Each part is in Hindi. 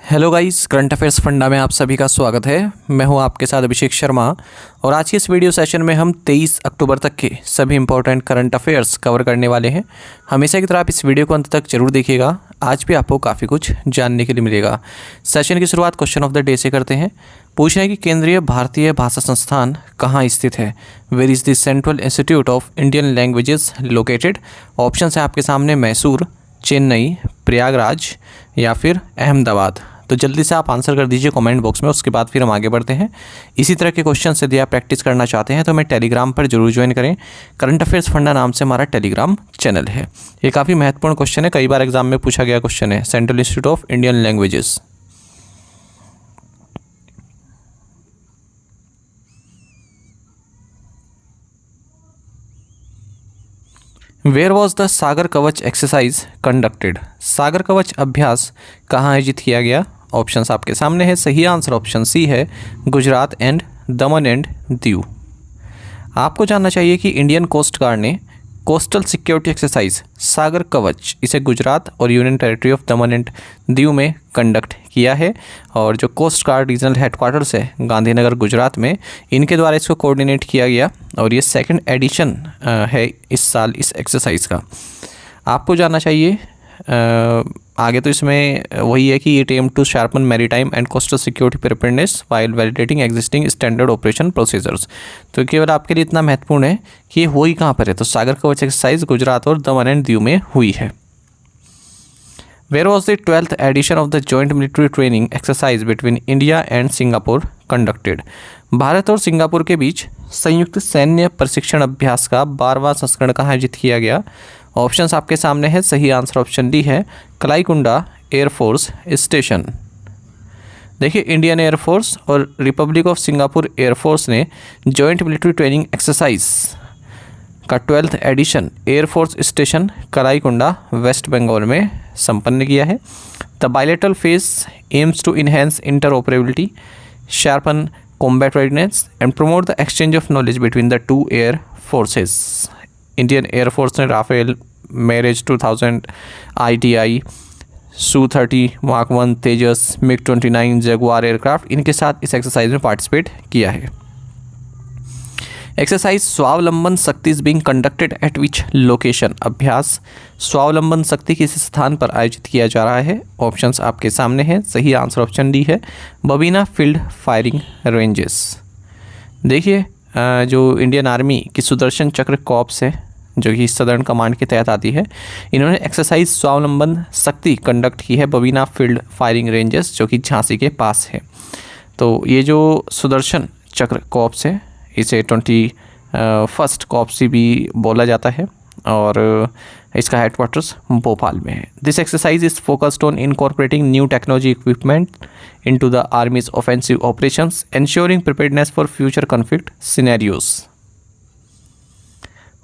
Hello guys, current affairs funda में आप सभी का स्वागत है। मैं हूं आपके साथ अभिषेक शर्मा और आज की इस वीडियो सेशन में हम 23 अक्टूबर तक के सभी इंपॉर्टेंट करंट अफेयर्स कवर करने वाले हैं। हमेशा की तरह आप इस वीडियो को अंत तक जरूर देखिएगा, आज भी आपको काफ़ी कुछ जानने के लिए मिलेगा। सेशन की शुरुआत क्वेश्चन ऑफ द डे से करते हैं। पूछना है कि केंद्रीय भारतीय भाषा संस्थान कहाँ स्थित है? Where is the central institute of Indian languages located? Option है आपके सामने मैसूर, चेन्नई, प्रयागराज या फिर अहमदाबाद। तो जल्दी से आप आंसर कर दीजिए कमेंट बॉक्स में, उसके बाद फिर हम आगे बढ़ते हैं। इसी तरह के क्वेश्चन यदि आप प्रैक्टिस करना चाहते हैं तो हमें टेलीग्राम पर जरूर ज्वाइन करें। करंट अफेयर्स फंडा नाम से हमारा टेलीग्राम चैनल है। ये काफ़ी महत्वपूर्ण क्वेश्चन है, कई बार एग्जाम में पूछा गया क्वेश्चन है। Central institute of Indian languages. Where was the Sagar Kavach exercise conducted? सागर कवच अभ्यास कहाँ आयोजित किया गया? ऑप्शंस आपके सामने है। सही आंसर ऑप्शन सी है, Gujarat and Daman and Diu. आपको जानना चाहिए कि इंडियन कोस्ट गार्ड ने कोस्टल सिक्योरिटी एक्सरसाइज सागर कवच इसे गुजरात और union territory of Daman and Diu में कंडक्ट किया है। और जो कोस्ट गार्ड रीजनल हेडक्वार्टर्स है गांधीनगर गुजरात में, इनके द्वारा इसको कोऑर्डिनेट किया गया और ये सेकंड एडिशन है इस साल इस एक्सरसाइज का। आपको जानना चाहिए आगे तो इसमें वही है कि it aim to sharpen maritime and coastal security preparedness while validating existing standard operation procedures. तो केवल आपके लिए इतना महत्वपूर्ण है कि ये हुई कहाँ पर है, तो सागर कवच एक्सरसाइज गुजरात और दमन एंड दीव में हुई है। Where was the 12th edition of the joint military training exercise between India and Singapore conducted? Bharat और सिंगापुर के बीच संयुक्त सैन्य प्रशिक्षण अभ्यास का 12वां संस्करण कहाँ आयोजित किया गया? ऑप्शंस आपके सामने है। सही आंसर ऑप्शन डी है, कलाईकुंडा एयरफोर्स स्टेशन। देखिए, इंडियन एयरफोर्स और रिपब्लिक ऑफ सिंगापुर एयरफोर्स ने जॉइंट मिलिट्री ट्रेनिंग एक्सरसाइज का 12th edition air force station Kalaikunda West Bengal में संपन्न किया है। The bilateral phase aims to enhance interoperability, sharpen combat readiness and promote the exchange of knowledge between the two air forces. Indian air force ने Rafale, Mirage 2000, ITI, Su-30, Mark 1, Tejas, MiG-29, Jaguar aircraft इनके साथ इस एक्सरसाइज में पार्टिसिपेट किया है। एक्सरसाइज स्वावलंबन शक्ति is being conducted at which location? अभ्यास स्वावलंबन शक्ति किस स्थान पर आयोजित किया जा रहा है? ऑप्शंस आपके सामने हैं। सही आंसर ऑप्शन डी है, बबीना फील्ड फायरिंग रेंजेस। देखिए, जो इंडियन आर्मी की सुदर्शन चक्र कॉर्प्स है जो कि सदर्न कमांड के तहत आती है, इन्होंने एक्सरसाइज स्वावलंबन शक्ति कंडक्ट की है बबीना फील्ड फायरिंग रेंजेस जो कि झांसी के पास है। तो ये जो सुदर्शन चक्र कॉर्प्स है इसे 21st कॉर्प्स भी बोला जाता है और इसका हेडक्वार्टर्स भोपाल में है। This exercise is focused on incorporating new technology equipment into the Army's offensive operations, ensuring preparedness for future conflict scenarios.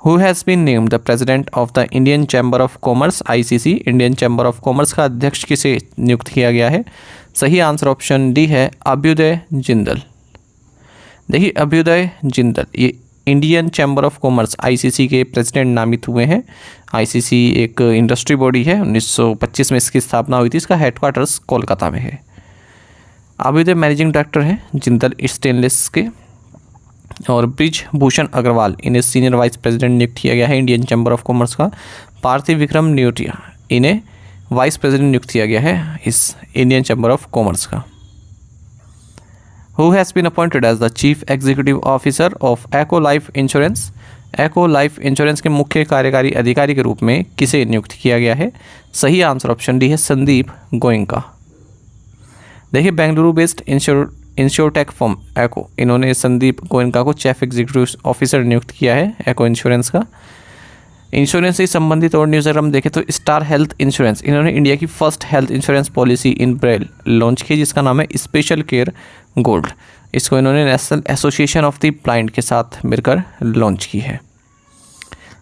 Who has been named the president of the Indian Chamber of Commerce (ICC)? Indian Chamber of Commerce का अध्यक्ष किसे नियुक्त किया गया है? सही आंसर ऑप्शन डी है, अभ्युदय जिंदल। देखिए, अभ्युदय जिंदल ये Indian chamber of commerce ICC के प्रेसिडेंट नामित हुए हैं। ICC एक इंडस्ट्री बॉडी है, 1925 में इसकी स्थापना हुई थी। इसका हेडक्वार्टर्स कोलकाता में है। अभ्युदय मैनेजिंग डायरेक्टर हैं जिंदल स्टेनलेस के। और ब्रिज भूषण अग्रवाल इन्हें सीनियर वाइस प्रेसिडेंट नियुक्त किया गया है इंडियन चैम्बर ऑफ कॉमर्स का। पार्थिव विक्रम न्यूटिया इन्हें वाइस प्रेसिडेंट नियुक्त किया गया है इस इंडियन चैम्बर ऑफ कॉमर्स का। Who has been appointed as the chief executive officer of Acko life insurance? Acko life insurance के मुख्य कार्यकारी अधिकारी के रूप में किसे नियुक्त किया गया है? सही आंसर ऑप्शन डी है, संदीप गोयनका। देखिए, बेंगलुरु बेस्ड इंश्योरटेक फर्म एको, इन्होंने संदीप गोयनका को चीफ एग्जीक्यूटिव ऑफिसर नियुक्त किया है एको इंश्योरेंस का। इंश्योरेंस से संबंधित और न्यूज़ अगर हम देखें तो स्टार हेल्थ इंश्योरेंस, इन्होंने इंडिया की first health insurance policy in Braille launch की जिसका नाम है स्पेशल केयर गोल्ड। इसको इन्होंने national association of the blind के साथ मिलकर लॉन्च की है।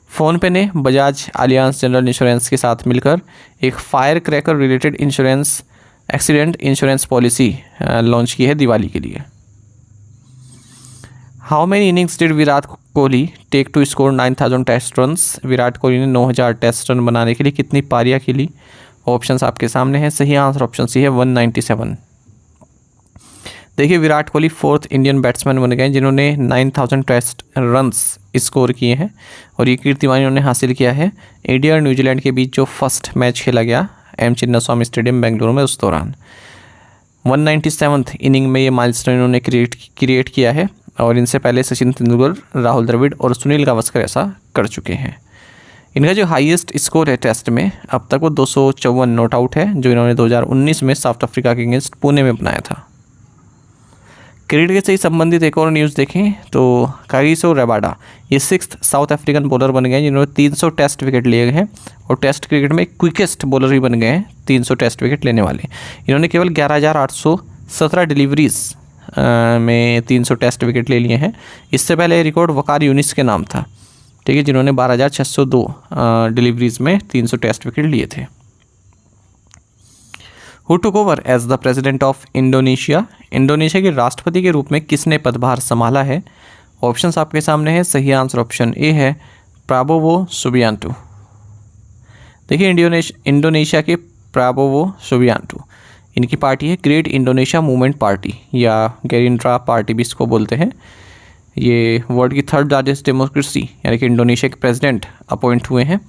फ़ोनपे ने बजाज एलियांज जनरल इंश्योरेंस के साथ मिलकर एक fire cracker related insurance accident insurance policy launch की है दिवाली के लिए। How many innings did Virat Kohli take to score 9000 test runs? Virat Kohli ने 9000 टेस्ट रन बनाने के लिए कितनी पारियां खेली? ऑप्शंस आपके सामने हैं। सही आंसर ऑप्शन सी है 197। देखिए Virat Kohli 4th Indian batsman बन गए जिन्होंने 9000 टेस्ट रन्स स्कोर किए हैं और ये कीर्तिमान इन्होंने हासिल किया है इंडिया और न्यूजीलैंड के बीच जो फर्स्ट मैच खेला गया एम चिन्नास्वामी स्टेडियम बेंगलुरु में उस दौरान। 197th इनिंग में ये माइलस्टोन इन्होंने क्रिएट किया है और इनसे पहले सचिन तेंदुलकर, राहुल द्रविड़ और सुनील गावस्कर ऐसा कर चुके हैं। इनका जो हाईएस्ट स्कोर है टेस्ट में अब तक वो 254 नॉट आउट है जो इन्होंने 2019 में साउथ अफ्रीका के अगेंस्ट पुणे में बनाया था। क्रिकेट से संबंधित एक और न्यूज़ देखें तो कागिसो रबाडा ये 6th साउथ अफ्रीकन बॉलर बन गए जिन्होंने 300 टेस्ट विकेट लिए हैं और टेस्ट क्रिकेट में क्विकेस्ट बॉलर ही बन गए हैं 300 टेस्ट विकेट लेने वाले। इन्होंने केवल 11,817 डिलीवरीज में 300 टेस्ट विकेट ले लिए हैं। इससे पहले रिकॉर्ड वकार यूनिस के नाम था, ठीक है, जिन्होंने 12,602 डिलीवरीज में 300 टेस्ट विकेट लिए थे। Who took over as the president of Indonesia? Indonesia के राष्ट्रपति के रूप में किसने पदभार संभाला है? ऑप्शंस आपके सामने है। सही आंसर ऑप्शन ए है प्राबोवो सुबियांटो। देखिए इंडोनेशिया के प्राबोवो सुबियांटो, इनकी पार्टी है ग्रेट इंडोनेशिया मूवमेंट पार्टी या गेरिंड्रा पार्टी भी इसको बोलते हैं। ये वर्ल्ड की 3rd लार्जेस्ट डेमोक्रेसी यानी कि इंडोनेशिया के प्रेसिडेंट अपॉइंट हुए हैं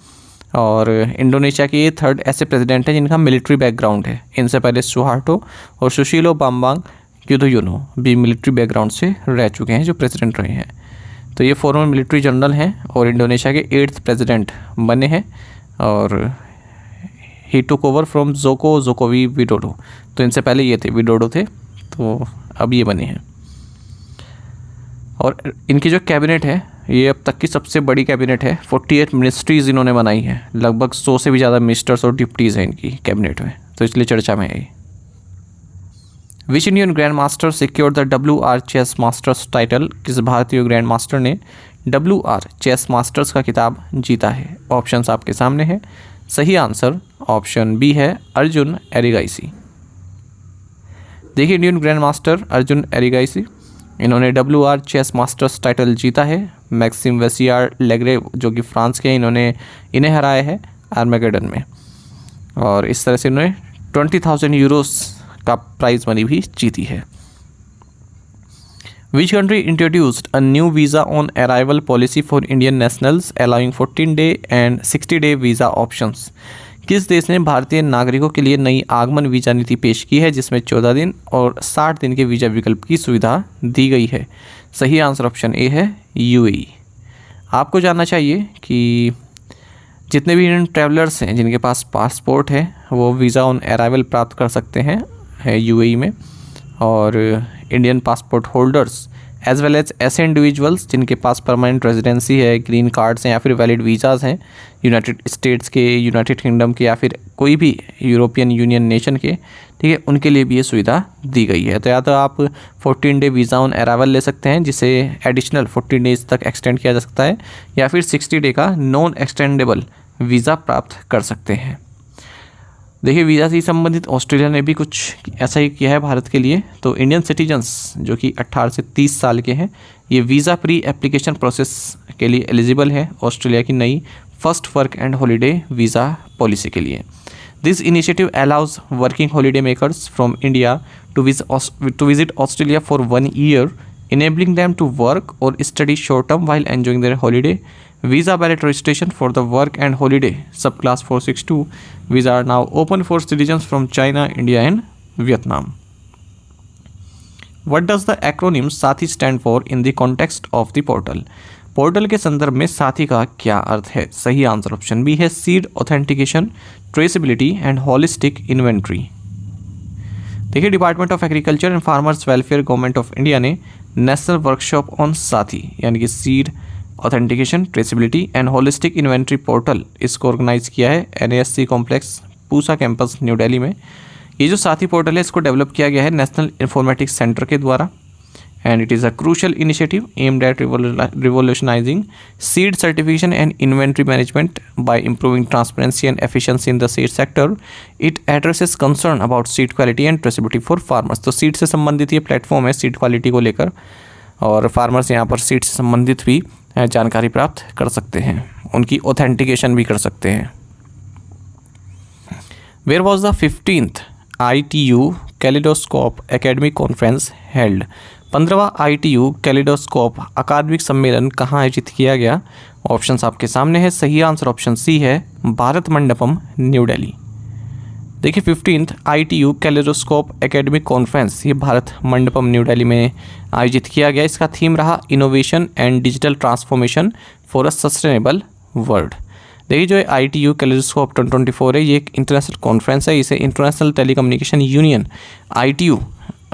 और इंडोनेशिया के ये 3rd ऐसे प्रेसिडेंट हैं जिनका मिलिट्री बैकग्राउंड है। इनसे पहले सुहार्टो और सुशीलो बाम्बांग युदोयोनो भी मिलिट्री बैकग्राउंड से रह चुके हैं जो प्रेसिडेंट रहे हैं। तो ये फॉर्मर मिलिट्री जनरल हैं और इंडोनेशिया के 8th प्रेसिडेंट बने हैं और he took over from Joko Jokowi Widodo. तो इनसे पहले ये थे, विडोडो थे, तो अब ये बने हैं। और इनकी जो कैबिनेट है ये अब तक की सबसे बड़ी कैबिनेट है। 48 मिनिस्ट्रीज़ इन्होंने बनाई है, लगभग 100 से भी ज़्यादा मिनिस्टर्स और डिप्टीज़ हैं इनकी कैबिनेट में, तो इसलिए चर्चा में है। Which Indian grand master secure the WR chess masters title? किस भारतीय ग्रैंड मास्टर ने WR चेस मास्टर्स का खिताब जीता है? ऑप्शंस आपके सामने है। सही आंसर ऑप्शन बी है अर्जुन एरिगाइसी। देखिए इंडियन ग्रैंड मास्टर अर्जुन एरिगाइसी, इन्होंने WR चेस मास्टर्स टाइटल जीता है। मैक्सिम वेसियार लेग्रे जो कि फ्रांस के हैं, इन्हें हराया है आर्मेगेडन में और इस तरह से इन्होंने 20,000 यूरोस का प्राइज मनी भी जीती है। Which country introduced a new visa on arrival policy for Indian nationals allowing 14-day and 60-day visa options? किस देश ने भारतीय नागरिकों के लिए नई आगमन वीज़ा नीति पेश की है जिसमें 14 दिन और 60 दिन के वीज़ा विकल्प की सुविधा दी गई है? सही आंसर ऑप्शन ए है UAE। आपको जानना चाहिए कि जितने भी इंडियन ट्रैवलर्स हैं जिनके पास पासपोर्ट है वो वीज़ा ऑन अराइवल प्राप्त कर सकते हैं UAE में, और Indian passport holders as well as ऐसे इंडिविजुअल्स जिनके पास परमानेंट रेजिडेंसी है, ग्रीन कार्ड्स हैं या फिर वैलिड वीज़ाज़ हैं यूनाइटेड स्टेट्स के, यूनाइटेड किंगडम के या फिर कोई भी यूरोपियन यूनियन नेशन के, ठीक है, उनके लिए भी ये सुविधा दी गई है। तो या तो आप 14 डे वीज़ा ऑन अराइवल ले सकते हैं जिसे एडिशनल 14 डेज तक एक्सटेंड किया जा सकता है, या फिर 60 डे का नॉन एक्सटेंडेबल वीज़ा प्राप्त कर सकते हैं। देखिए वीज़ा से संबंधित ऑस्ट्रेलिया ने भी कुछ ऐसा ही किया है भारत के लिए। तो इंडियन सिटीजन्स जो कि 18 से 30 साल के हैं ये वीज़ा प्री एप्लीकेशन प्रोसेस के लिए एलिजिबल है ऑस्ट्रेलिया की नई first work and holiday visa policy के लिए। This initiative allows working holiday makers from India to visit Australia for 1 year, enabling them to work or study short term while enjoying their holiday. Visa ballot registration for the work and holiday subclass 462 visa are now open for citizens from China, India and Vietnam. What does the acronym साथी stand for in the context of the portal? Portal के संदर्भ में साथी का क्या अर्थ है? सही आंसर ऑप्शन बी है seed authentication, traceability and holistic inventory. देखिए department of agriculture and farmers welfare government of India ने नेशनल वर्कशॉप ऑन साथी यानी कि seed authentication, traceability and holistic inventory portal, इसको ऑर्गेनाइज किया है NASC complex Pusa campus New Delhi में। ये जो साथी पोर्टल है इसको डेवलप किया गया है नेशनल इंफॉर्मेटिक्स सेंटर के द्वारा, and it is a crucial initiative aimed at revolutionising seed certification and inventory management by improving transparency and efficiency in the seed sector. It addresses concern about seed quality and traceability for farmers. तो सीड से संबंधित ये प्लेटफॉर्म है सीड क्वालिटी को लेकर, और फार्मर्स यहाँ पर सीड से संबंधित भी जानकारी प्राप्त कर सकते हैं, उनकी ऑथेंटिकेशन भी कर सकते हैं। Where was the 15th ITU kaleidoscope academic conference held. 15वां ITU कैलिडोस्कोप अकादमिक सम्मेलन कहाँ आयोजित किया गया? ऑप्शंस आपके सामने है। सही आंसर ऑप्शन सी है, भारत मंडपम, न्यू दिल्ली। देखिए 15th ITU kaleidoscope academic conference ये भारत मंडपम न्यू दिल्ली में आयोजित किया गया। इसका थीम रहा innovation and digital transformation for a sustainable world. देखिए जो ITU कैलिडोस्कोप 2024 है ये एक इंटरनेशनल कॉन्फ्रेंस है। इसे इंटरनेशनल टेलीकम्युनिकेशन यूनियन ITU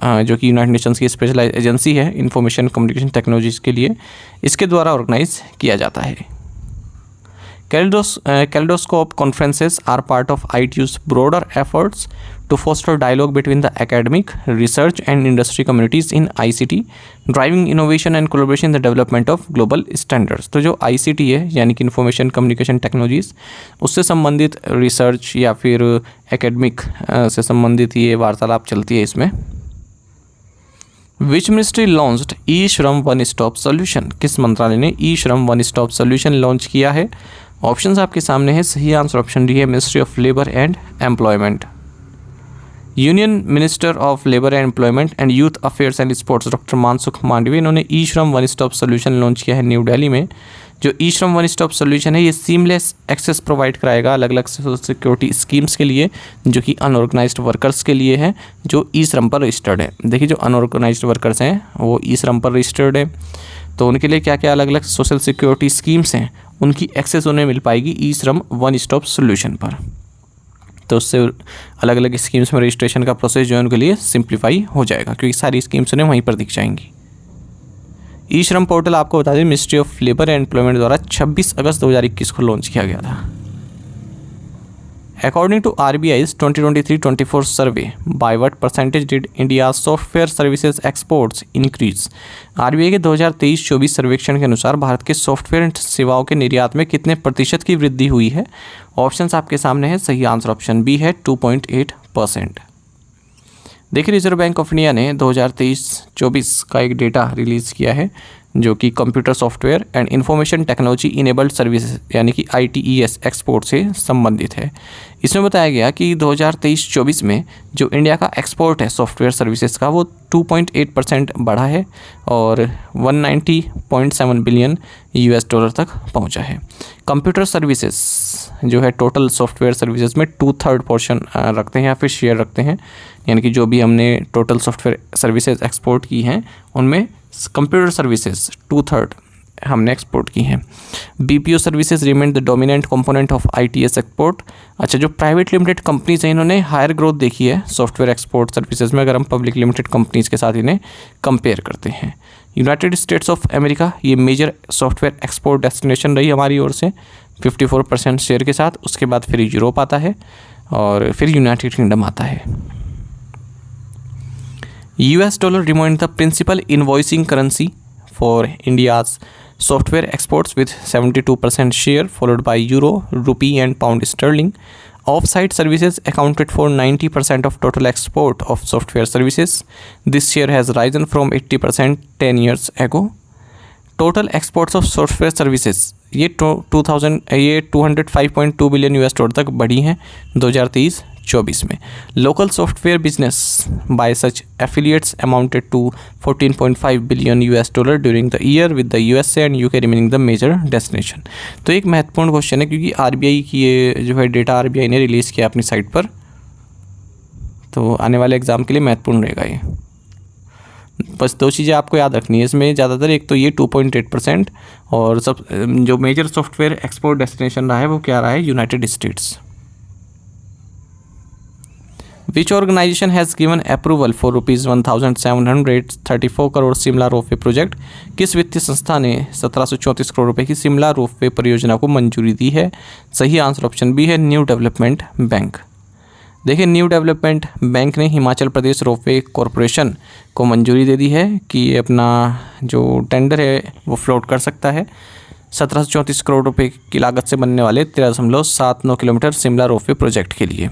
जो कि यूनाइटेड नेशंस की स्पेशलाइज एजेंसी है इंफॉर्मेशन कम्युनिकेशन टेक्नोलॉजीज़ के लिए, इसके द्वारा ऑर्गेनाइज किया जाता है। Kaleidoscope conferences are part of ITU's broader efforts to foster dialogue between the academic, research and industry communities in ICT, driving innovation and collaboration in the development of global standards। तो जो ICT है यानी कि इंफॉर्मेशन कम्युनिकेशन टेक्नोलॉजीज़, उससे संबंधित रिसर्च या फिर एकेडमिक से संबंधित ये वार्तालाप चलती है इसमें। विच मिनिस्ट्री लॉन्च्ड ई श्रम वन स्टॉप सोल्यूशन? किस मंत्रालय ने ई श्रम वन स्टॉप सोल्यूशन लॉन्च किया है? ऑप्शंस आपके सामने है। सही आंसर ऑप्शन डी है, ministry of labour and employment. Union minister of labour and employment and youth affairs and sports doctor Mansukh Mandaviya, इन्होंने ई श्रम वन स्टॉप सोल्यूशन लॉन्च किया है न्यू दिल्ली में। जो ई श्रम वन स्टॉप सोल्यूशन है ये सीमलेस एक्सेस प्रोवाइड कराएगा अलग अलग सिक्योरिटी स्कीम्स के लिए जो कि अनऑर्गेनाइज्ड वर्कर्स के लिए है जो ई श्रम पर रजिस्टर्ड है। देखिए जो अनऑर्गेनाइज्ड वर्कर्स हैं वो ई श्रम पर रजिस्टर्ड है, तो उनके लिए क्या क्या अलग अलग सोशल सिक्योरिटी स्कीम्स हैं उनकी एक्सेस उन्हें मिल पाएगी ई श्रम वन स्टॉप सोल्यूशन पर। तो उससे अलग अलग स्कीम्स में रजिस्ट्रेशन का प्रोसेस जो है उनके लिए सिंप्लीफाई हो जाएगा क्योंकि सारी स्कीम्स उन्हें वहीं पर दिख जाएंगी। ई श्रम पोर्टल आपको बता दें ministry of labour and employment द्वारा 26 अगस्त 2021 को लॉन्च किया गया था। According to RBI's 2023-24 survey, by what percentage did India's software services exports increase? RBI के 2023-24 सर्वेक्षण के अनुसार भारत के सॉफ्टवेयर सेवाओं के निर्यात में कितने प्रतिशत की वृद्धि हुई है? ऑप्शंस आपके सामने है। सही आंसर ऑप्शन बी है, 2.8%। देखिए रिजर्व बैंक ऑफ इंडिया ने 2023-24 का एक डेटा रिलीज़ किया है जो कि computer software and information technology enabled services यानी कि ITES एक्सपोर्ट से संबंधित है। इसमें बताया गया कि 2023-24 में जो इंडिया का एक्सपोर्ट है सॉफ्टवेयर सर्विसेज का वो 2.8% बढ़ा है और 190.7 बिलियन US तक पहुंचा है। कंप्यूटर सर्विसेज जो है टोटल सॉफ्टवेयर सर्विसेज में 2/3 पोर्शन रखते हैं या फिर शेयर रखते हैं, यानी कि जो भी हमने टोटल सॉफ्टवेयर सर्विसेज एक्सपोर्ट की हैं उनमें कंप्यूटर सर्विसेज 2/3 हमने एक्सपोर्ट की हैं। BPO services remain the dominant component of ITS export. अच्छा जो प्राइवेट लिमिटेड कंपनीज हैं इन्होंने हायर ग्रोथ देखी है सॉफ्टवेयर एक्सपोर्ट सर्विसेज में अगर हम पब्लिक लिमिटेड कंपनीज के साथ इन्हें कंपेयर करते हैं। यूनाइटेड स्टेट्स ऑफ अमेरिका ये मेजर सॉफ्टवेयर एक्सपोर्ट डेस्टिनेशन रही हमारी ओर से 54% शेयर के साथ, उसके बाद फिर यूरोप आता है और फिर यूनाइटेड किंगडम आता है। US dollar remained the principal invoicing currency for India's software exports with 72% share, followed by euro, rupee and pound sterling. Off-site services accounted for 90% of total export of software services. This share has risen from 80% 10 years ago. Total exports of software services ये 205.2 बिलियन US तक बढ़ी हैं 2023-24 में। Local software business by such affiliates amounted to 14.5 billion US during the year with the USA and UK remaining the major destination. तो एक महत्वपूर्ण क्वेश्चन है क्योंकि RBI की ये जो है डेटा RBI ने रिलीज़ किया अपनी साइट पर, तो आने वाले एग्ज़ाम के लिए महत्वपूर्ण रहेगा ये। बस दो चीज़ें आपको याद रखनी है इसमें ज़्यादातर, एक तो ये 2.8% और सब जो मेजर सॉफ्टवेयर एक्सपोर्ट डेस्टिनेशन रहा है वो क्या रहा है, United States. Which organisation has given approval for ₹1,734 crore Shimla ropeway project? किस वित्तीय संस्था ने 1734 करोड़ रुपए की शिमला रोपवे परियोजना को मंजूरी दी है? सही आंसर ऑप्शन बी है, न्यू डेवलपमेंट बैंक। देखिए न्यू डेवलपमेंट बैंक ने हिमाचल प्रदेश रोपवे कॉरपोरेशन को मंजूरी दे दी है कि ये अपना जो टेंडर है वो फ्लोट कर सकता है 1734 करोड़ रुपए की लागत से बनने वाले 13.79 किलोमीटर शिमला रोपवे प्रोजेक्ट के लिए।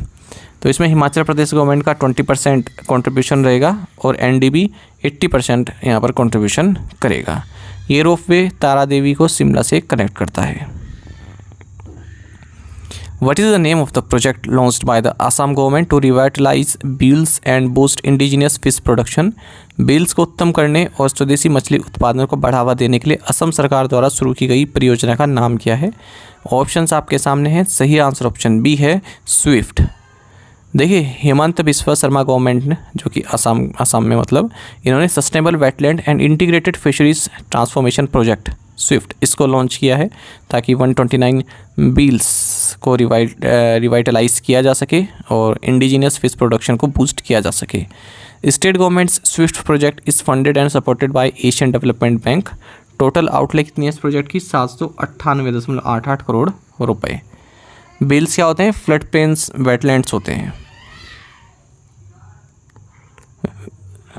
तो इसमें हिमाचल प्रदेश गवर्नमेंट का 20% कॉन्ट्रीब्यूशन रहेगा और NDB 80% यहाँ पर कॉन्ट्रीब्यूशन करेगा। ये रोपवे तारा देवी को शिमला से कनेक्ट करता है। What is the name of the project launched by the Assam government to revitalize beels and boost indigenous fish production? बेल्स को उत्तम करने और स्वदेशी मछली उत्पादन को बढ़ावा देने के लिए असम सरकार द्वारा शुरू की गई परियोजना का नाम क्या है? ऑप्शंस आपके सामने हैं। सही आंसर ऑप्शन बी है स्विफ्ट। देखिए हेमंत बिस्वा शर्मा गवर्नमेंट ने, जो कि असम में मतलब, इन्होंने sustainable wetland and integrated fisheries transformation project Swift इसको लॉन्च किया है ताकि 129 बील्स को रिवाइटलाइज किया जा सके और इंडिजिनियस फिश प्रोडक्शन को बूस्ट किया जा सके। State governments Swift project is funded and supported by Asian development bank. Total outlay कितनी है इस प्रोजेक्ट की? 798.88 करोड़ रुपए। बेल्स क्या होते हैं? फ्लड प्लेन्स वेटलैंड्स होते हैं।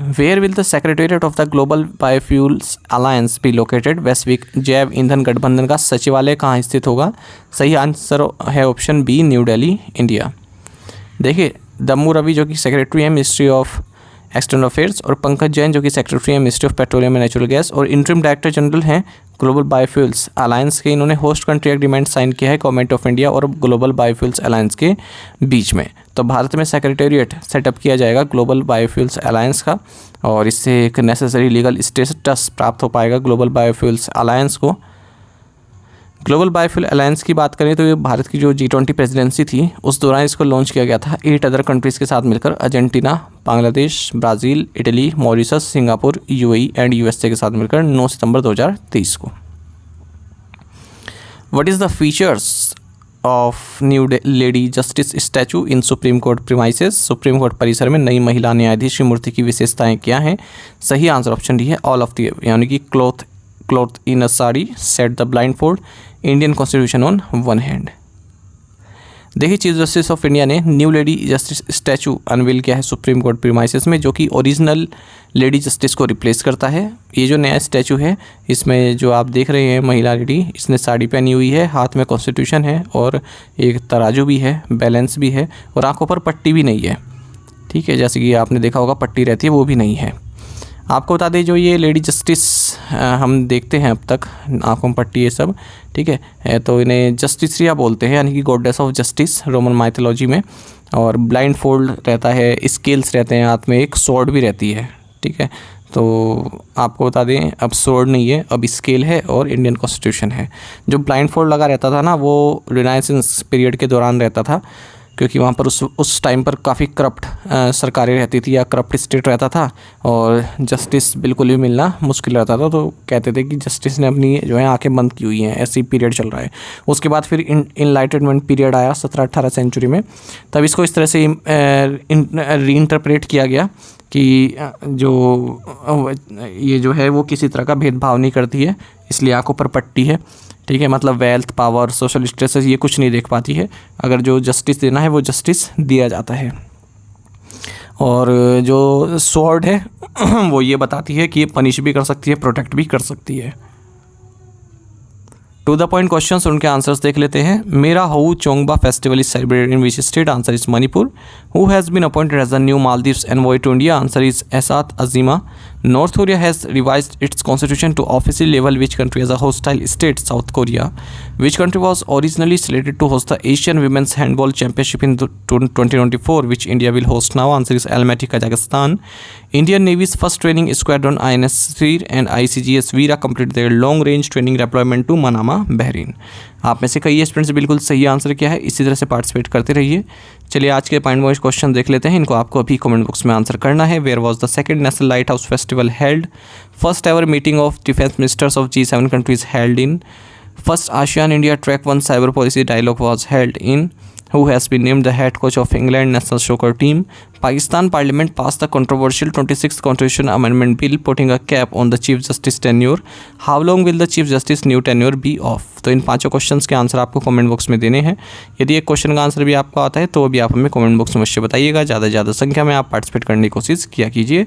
Where will the secretariat of the global biofuels alliance be located? वैश्विक जैव ईंधन गठबंधन का सचिवालय कहाँ स्थित होगा? सही आंसर है option B, New Delhi, India. देखिए दम्मू रवि जो कि सेक्रेटरी है मिनिस्ट्री ऑफ एक्सटर्नल अफेयर्स, और पंकज जैन जो कि सेक्रेटरी है ministry of petroleum and natural gas और इंटरिम डायरेक्टर जनरल हैं ग्लोबल बायोफ्यूल्स अलायंस के। इन्होंने होस्ट कंट्री एग्रीमेंट साइन किया है गवर्नमेंट ऑफ इंडिया और ग्लोबल बायोफ्यूल्स अलायंस के बीच में। तो भारत में सेक्रेटेरिएट सेटअप किया जाएगा ग्लोबल बायोफ्यूल्स अलायंस का, और इससे एक नेसेसरी लीगल स्टेटस प्राप्त हो पाएगा ग्लोबल बायोफ्यूल्स अलायंस को। ग्लोबल बायोफ्यूल अलायंस की बात करें तो ये भारत की जो G20 प्रेसिडेंसी थी उस दौरान इसको लॉन्च किया गया था 8 अदर कंट्रीज़ के साथ मिलकर, Argentina, Bangladesh, Brazil, Italy, Mauritius, Singapore, UAE and USA के साथ मिलकर 9 सितंबर 2023 को। What is the features of new lady justice statue in supreme court premises? Supreme court परिसर में नई महिला न्यायाधीश की मूर्ति की विशेषताएँ क्या हैं? सही आंसर ऑप्शन डी है ऑल ऑफ द, यानी कि cloth in a sari, set the blind fold, Indian constitution on one hand. देखिए चीफ जस्टिस ऑफ इंडिया ने new lady justice statue unveil किया है सुप्रीम कोर्ट प्रीमाइसेस में, जो कि ओरिजिनल लेडी जस्टिस को रिप्लेस करता है। ये जो नया स्टैचू है इसमें जो आप देख रहे हैं महिला लेडी, इसने साड़ी पहनी हुई है, हाथ में कॉन्स्टिट्यूशन है और एक तराजू भी है, बैलेंस भी है और आंखों पर पट्टी भी नहीं है। ठीक है, जैसे कि आपने देखा होगा पट्टी रहती है वो भी नहीं है। आपको बता दें जो ये लेडी जस्टिस हम देखते हैं अब तक, आंखों में पट्टी ये सब, ठीक है, तो इन्हें जस्टिसरिया बोलते हैं, यानी कि goddess of justice Roman mythology में। और ब्लाइंड फोल्ड रहता है, स्केल्स रहते हैं हाथ में, एक स्वॉर्ड भी रहती है। ठीक है, तो आपको बता दें अब स्वॉर्ड नहीं है, अब स्केल है और इंडियन कॉन्स्टिट्यूशन है। जो ब्लाइंड फोल्ड लगा रहता था ना वो रिनाइसेंस पीरियड के दौरान रहता था, क्योंकि वहाँ पर उस टाइम पर काफ़ी करप्ट सरकारें रहती थी या करप्ट स्टेट रहता था और जस्टिस बिल्कुल भी मिलना मुश्किल रहता था। तो कहते थे कि जस्टिस ने अपनी जो है आंखें बंद की हुई हैं, ऐसी पीरियड चल रहा है। उसके बाद फिर इनलाइटनमेंट पीरियड आया 17-18 सेंचुरी में, तब इसको इस तरह से रीइंटरप्रेट किया गया कि जो ये जो है वो किसी तरह का भेदभाव नहीं करती है, इसलिए आंखों पर पट्टी है। ठीक है, मतलब वेल्थ, पावर, सोशल स्टेटस ये कुछ नहीं देख पाती है। अगर जो जस्टिस देना है वो जस्टिस दिया जाता है। और जो स्वॉर्ड है वो ये बताती है कि ये पनिश भी कर सकती है, प्रोटेक्ट भी कर सकती है। टू द पॉइंट क्वेश्चंस, उनके आंसर्स देख लेते हैं। Mera Hou Chongba festival is celebrated in which state? Answer is Manipur. Who has been appointed as the new Maldives envoy to India? Answer is Aishath Azeema. North Korea has revised its constitution to officially label which country as a hostile state? South Korea. Which country was originally slated to host the Asian Women's Handball Championship in 2024, which India will host now? Answer is Almaty, Kazakhstan. Indian Navy's first training squadron INS Sir and ICGS Veera completed their long-range training deployment to Manama, Bahrain. आप में से कई स्टूडेंट्स बिल्कुल सही आंसर क्या है, इसी तरह से पार्टिसिपेट करते रहिए। चलिए आज के पॉइंट वाइज क्वेश्चन देख लेते हैं, इनको आपको अभी कमेंट बॉक्स में आंसर करना है। Where was the second national lighthouse festival held? First ever meeting of defence ministers of G7 countries held in? फर्स्ट ASEAN India Track 1 cyber policy dialogue was held in? Who has been named the head coach of England national soccer team? Pakistan Parliament passed the controversial 26th Constitution Amendment Bill putting a cap on the Chief Justice tenure. How long will the Chief Justice new tenure be of? तो इन पांचों क्वेश्चंस के आंसर आपको कमेंट बॉक्स में देने हैं। यदि एक क्वेश्चन का आंसर भी आपको आता है तो भी आप हमें कमेंट बॉक्स में अवश्य बताइएगा। ज़्यादा से ज़्यादा संख्या में आप पार्टिसिपेट करने की कोशिश किया कीजिए।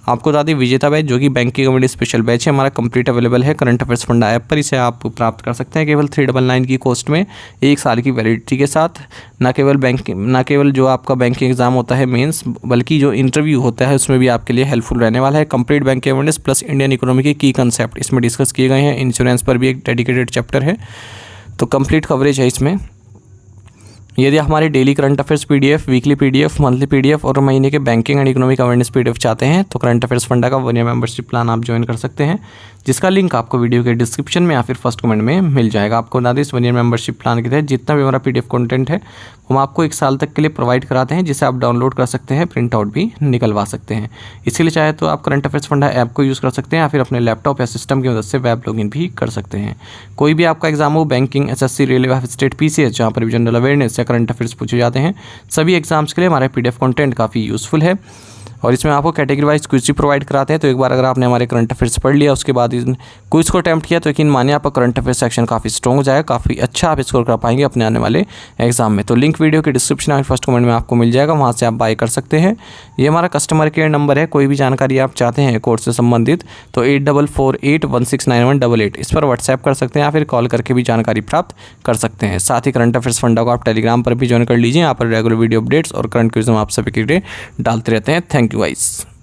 आपको बता दें विजेता बैच जो कि बैंक की कॉमेडी स्पेशल बैच है हमारा कंप्लीट अवेलेबल है करंट अफेयर्स फंडा ऐप पर। इसे आप प्राप्त कर सकते हैं केवल 399 की कॉस्ट में, 1 साल की वैलिडिटी के साथ। ना केवल जो आपका बैंकिंग एग्जाम होता है मेंस, बल्कि जो इंटरव्यू होता है उसमें भी आपके लिए हेल्पफुल रहने वाला है। Complete bank awareness plus Indian economy के की कंसेप्ट इसमें डिस्कस किए गए हैं। इंश्योरेंस पर भी एक डेडिकेटेड चैप्टर है, तो कंप्लीट कवरेज है इसमें। यदि हमारे daily current affairs PDF, weekly PDF, monthly PDF और महीने के banking and economic awareness PDF चाहते हैं तो करंट अफेयर्स फंडा का 1 ईयर मेंबरशिप प्लान आप ज्वाइन कर सकते हैं, जिसका लिंक आपको वीडियो के डिस्क्रिप्शन में या फिर फर्स्ट कमेंट में मिल जाएगा। आपको बता दें इस 1 ईयर मेंबरशिप प्लान के तहत जितना भी हमारा पीडीएफ कंटेंट है हम आपको 1 साल तक के लिए प्रोवाइड कराते हैं, जिसे आप डाउनलोड कर सकते हैं, प्रिंट आउट भी निकलवा सकते हैं। इसके लिए चाहे तो आप करंट अफेयर्स फंडा ऐप को यूज़ कर सकते हैं या फिर अपने लैपटॉप या सिस्टम की मदद से वेब लॉगिन भी कर सकते हैं। कोई भी आपका एग्जाम हो, banking, SSC, railway, state, PCS, जहाँ पर भी जनरल अवेयरनेस या करंट अफेयर्स पूछे जाते हैं, सभी एग्जाम्स के लिए हमारा पीडीएफ कंटेंट काफ़ी यूज़फुल है। और इसमें आपको कैटेगरी वाइज क्विज भी प्रोवाइड कराते हैं। तो एक बार अगर आपने हमारे करंट अफेयर्स पढ़ लिया, उसके बाद इन क्विज को अटैम्प्ट किया, तो यकीन मानिए आपका करंट अफेयर्स सेक्शन काफ़ी स्ट्रॉन्ग हो जाएगा, काफ़ी अच्छा आप स्कोर कर पाएंगे अपने आने वाले एग्जाम में। तो लिंक वीडियो के डिस्क्रिप्शन और फर्स्ट कमेंट में आपको मिल जाएगा, वहाँ से आप बाय कर सकते हैं। ये हमारा कस्टमर केयर नंबर है, कोई भी जानकारी आप चाहते हैं कोर्स से संबंधित तो 8448169188 इस पर व्हाट्सएप कर सकते हैं या फिर कॉल करके भी जानकारी प्राप्त कर सकते हैं। साथ ही करंट अफेयर्स फंडा को आप टेलीग्राम पर भी ज्वाइन कर लीजिए, यहाँ पर रेगुलर वीडियो अपडेट्स और करंट क्विज हम आप सभी के लिए डालते रहते हैं। Thank you guys.